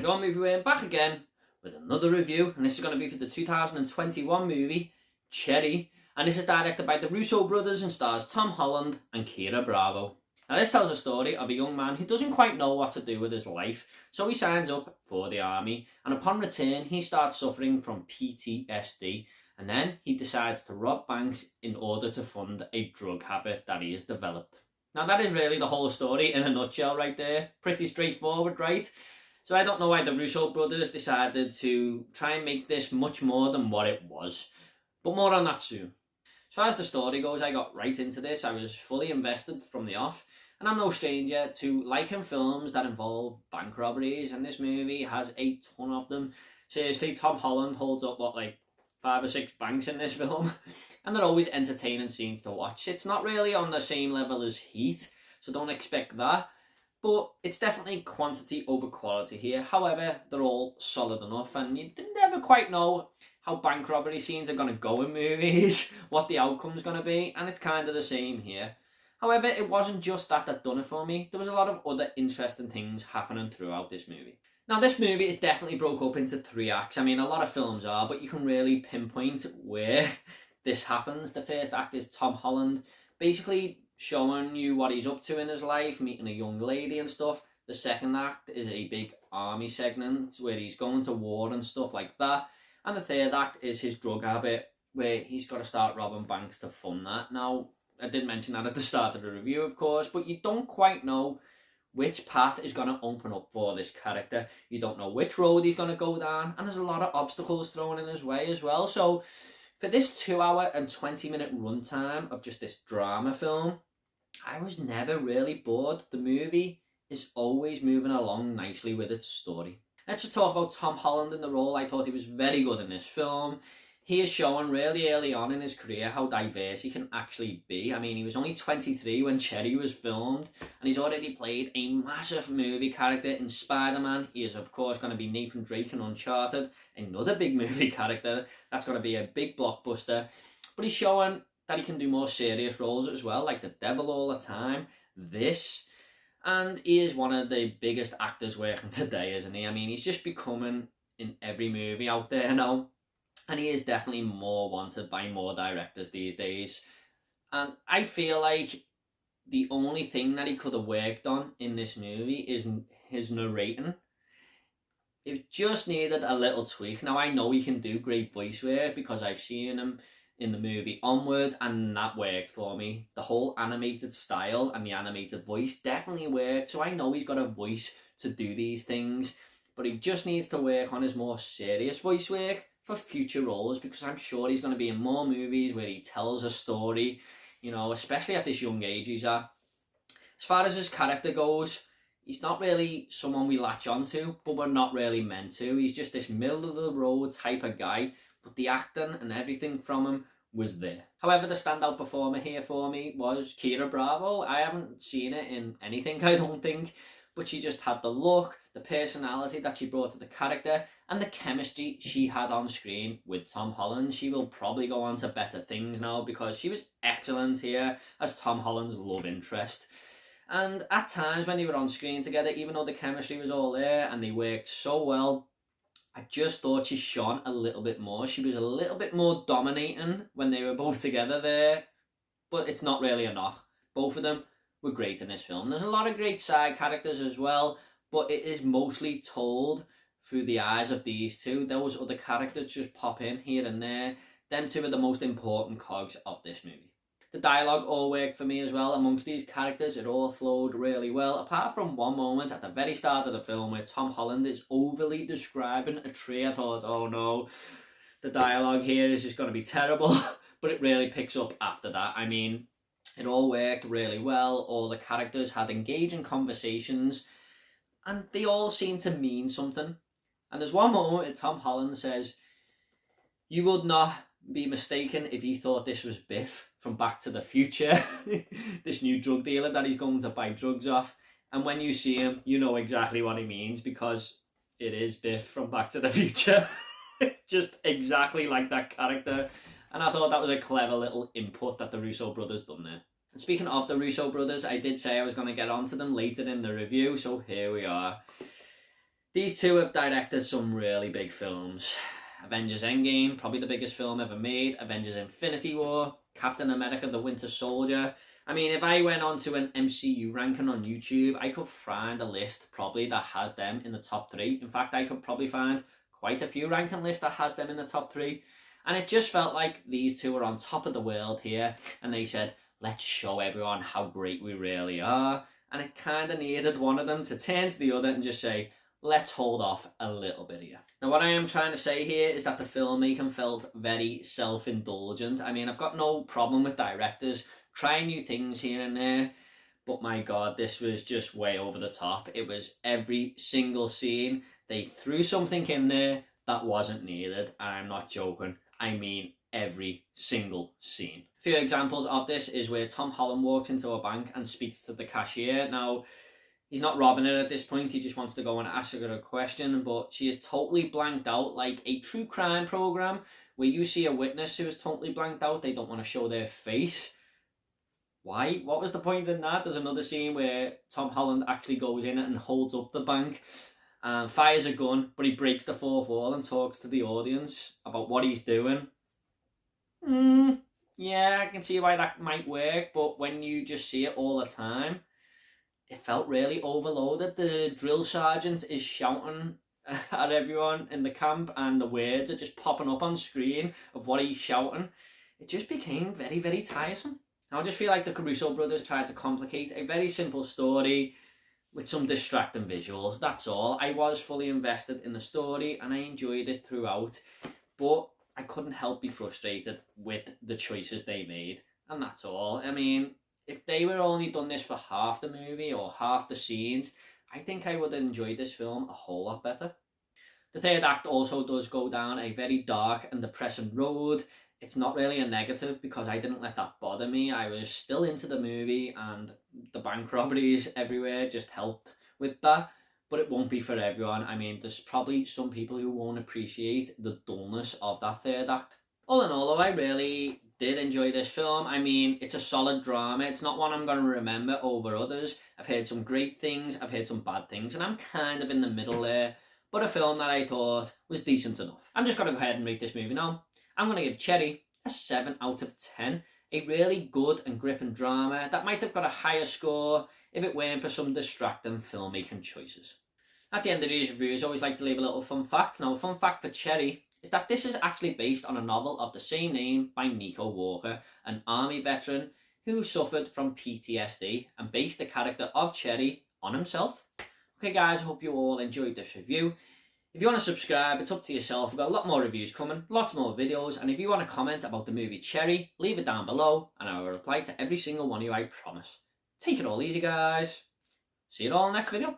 it going, movie? We're back again with another review, and this is going to be for the 2021 movie Cherry, and this is directed by the Russo Brothers and stars Tom Holland and Ciara. Now this tells a story of a young man who doesn't quite know what to do with his life, so he signs up for the army, and upon return he starts suffering from PTSD, and then he decides to rob banks in order to fund a drug habit that he has developed. Now that is really the whole story in a nutshell right there. Pretty straightforward, right? So I don't know why the Russo brothers decided to try and make this much more than what it was. But more on that soon. As far as the story goes, I got right into this. I was fully invested from the off. And I'm no stranger to liking films that involve bank robberies. And this movie has a ton of them. Seriously, Tom Holland holds up, 5 or 6 banks in this film. And they're always entertaining scenes to watch. It's not really on the same level as Heat, so don't expect that. But it's definitely quantity over quality here. However, they're all solid enough, and you never quite know how bank robbery scenes are going to go in movies, what the outcome's going to be, and it's kind of the same here. However, it wasn't just that done it for me. There was a lot of other interesting things happening throughout this movie. Now, this movie is definitely broke up into 3 acts. I mean, a lot of films are, but you can really pinpoint where this happens. The first act is Tom Holland basically showing you what he's up to in his life, meeting a young lady and stuff. The second act is a big army segment where he's going to war and stuff like that. And the third act is his drug habit, where he's got to start robbing banks to fund that. Now, I did mention that at the start of the review, of course, but you don't quite know which path is going to open up for this character. You don't know which road he's going to go down, and there's a lot of obstacles thrown in his way as well. So for this 2 hour and 20 minute runtime of just this drama film, I was never really bored. The movie is always moving along nicely with its story. Let's just talk about Tom Holland in the role. I thought he was very good in this film. He is showing really early on in his career how diverse he can actually be. I mean, he was only 23 when Cherry was filmed, and he's already played a massive movie character in Spider-Man. He is, of course, going to be Nathan Drake in Uncharted, another big movie character. That's going to be a big blockbuster. But he's showing that he can do more serious roles as well, like the Devil all the time, this. And he is one of the biggest actors working today, isn't he? I mean, he's just becoming in every movie out there now. And he is definitely more wanted by more directors these days. And I feel like the only thing that he could have worked on in this movie is his narrating. It just needed a little tweak. Now, I know he can do great voice work because I've seen him in the movie Onward, and that worked for me. The whole animated style and the animated voice definitely worked. So I know he's got a voice to do these things. But he just needs to work on his more serious voice work for future roles, because I'm sure he's going to be in more movies where he tells a story, you know, especially at this young age he's at. As far as his character goes, he's not really someone we latch onto, but we're not really meant to. He's just this middle-of-the-road type of guy, but the acting and everything from him was there. However, the standout performer here for me was Ciara. I haven't seen it in anything, I don't think, but she just had the look, the personality that she brought to the character, and the chemistry she had on screen with Tom Holland. She will probably go on to better things now, because she was excellent here as Tom Holland's love interest. And at times when they were on screen together, even though the chemistry was all there and they worked so well, I just thought she shone a little bit more. She was a little bit more dominating when they were both together there, but it's not really a knock. Both of them were great in this film. There's a lot of great side characters as well, but it is mostly told through the eyes of these two. Those other characters just pop in here and there. Them two are the most important cogs of this movie. The dialogue all worked for me as well. Amongst these characters, it all flowed really well, apart from one moment at the very start of the film where Tom Holland is overly describing a tree. I thought, oh no, the dialogue here is just going to be terrible. But it really picks up after that. I mean, it all worked really well. All the characters had engaging conversations, and they all seemed to mean something. And there's one moment where Tom Holland says, "You would not be mistaken if you thought this was Biff from Back to the Future," this new drug dealer that he's going to buy drugs off. And when you see him, you know exactly what he means, because it is Biff from Back to the Future. It's just exactly like that character. And I thought that was a clever little input that the Russo brothers done there. And speaking of the Russo brothers, I did say I was going to get onto them later in the review, so here we are. These two have directed some really big films. Avengers Endgame, probably the biggest film ever made. Avengers Infinity War, Captain America the Winter Soldier. I mean, if I went onto an MCU ranking on YouTube, I could find a list probably that has them in the top 3. In fact, I could probably find quite a few ranking lists that has them in the top 3. And it just felt like these two were on top of the world here, and they said, let's show everyone how great we really are. And it kind of needed one of them to turn to the other and just say, let's hold off a little bit here. Now, what I am trying to say here is that the filmmaking felt very self-indulgent. I mean, I've got no problem with directors trying new things here and there, but my God, this was just way over the top. It was every single scene. They threw something in there that wasn't needed, and I'm not joking. I mean, every single scene. A few examples of this is where Tom Holland walks into a bank and speaks to the cashier. Now, he's not robbing it at this point, he just wants to go and ask her a question, but she is totally blanked out, like a true crime program where you see a witness who is totally blanked out, they don't want to show their face. Why? What was the point in that? There's another scene where Tom Holland actually goes in and holds up the bank and fires a gun, but he breaks the fourth wall and talks to the audience about what he's doing. Yeah, I can see why that might work, but when you just see it all the time, it felt really overloaded. The drill sergeant is shouting at everyone in the camp and the words are just popping up on screen of what he's shouting. It just became very, very tiresome. Now, I just feel like the Russo Brothers tried to complicate a very simple story with some distracting visuals. That's all. I was fully invested in the story and I enjoyed it throughout, but I couldn't help be frustrated with the choices they made, and that's all. I mean, if they were only done this for half the movie or half the scenes, I think I would have enjoyed this film a whole lot better. The third act also does go down a very dark and depressing road. It's not really a negative because I didn't let that bother me. I was still into the movie and the bank robberies everywhere just helped with that. But it won't be for everyone. I mean, there's probably some people who won't appreciate the dullness of that third act. All in all, though, I really did enjoy this film. I mean, it's a solid drama. It's not one I'm going to remember over others. I've heard some great things, I've heard some bad things, and I'm kind of in the middle there. But a film that I thought was decent enough. I'm just going to go ahead and rate this movie now. I'm going to give Cherry a 7 out of 10. A really good and gripping drama that might have got a higher score if it weren't for some distracting filmmaking choices. At the end of these reviews, I always like to leave a little fun fact. Now, a fun fact for Cherry is that this is actually based on a novel of the same name by Nico Walker, an army veteran who suffered from PTSD and based the character of Cherry on himself. Okay guys, I hope you all enjoyed this review. If you want to subscribe, it's up to yourself. We've got a lot more reviews coming, lots more videos, and if you want to comment about the movie Cherry, leave it down below and I will reply to every single one of you, I promise. Take it all easy guys. See you all in the next video.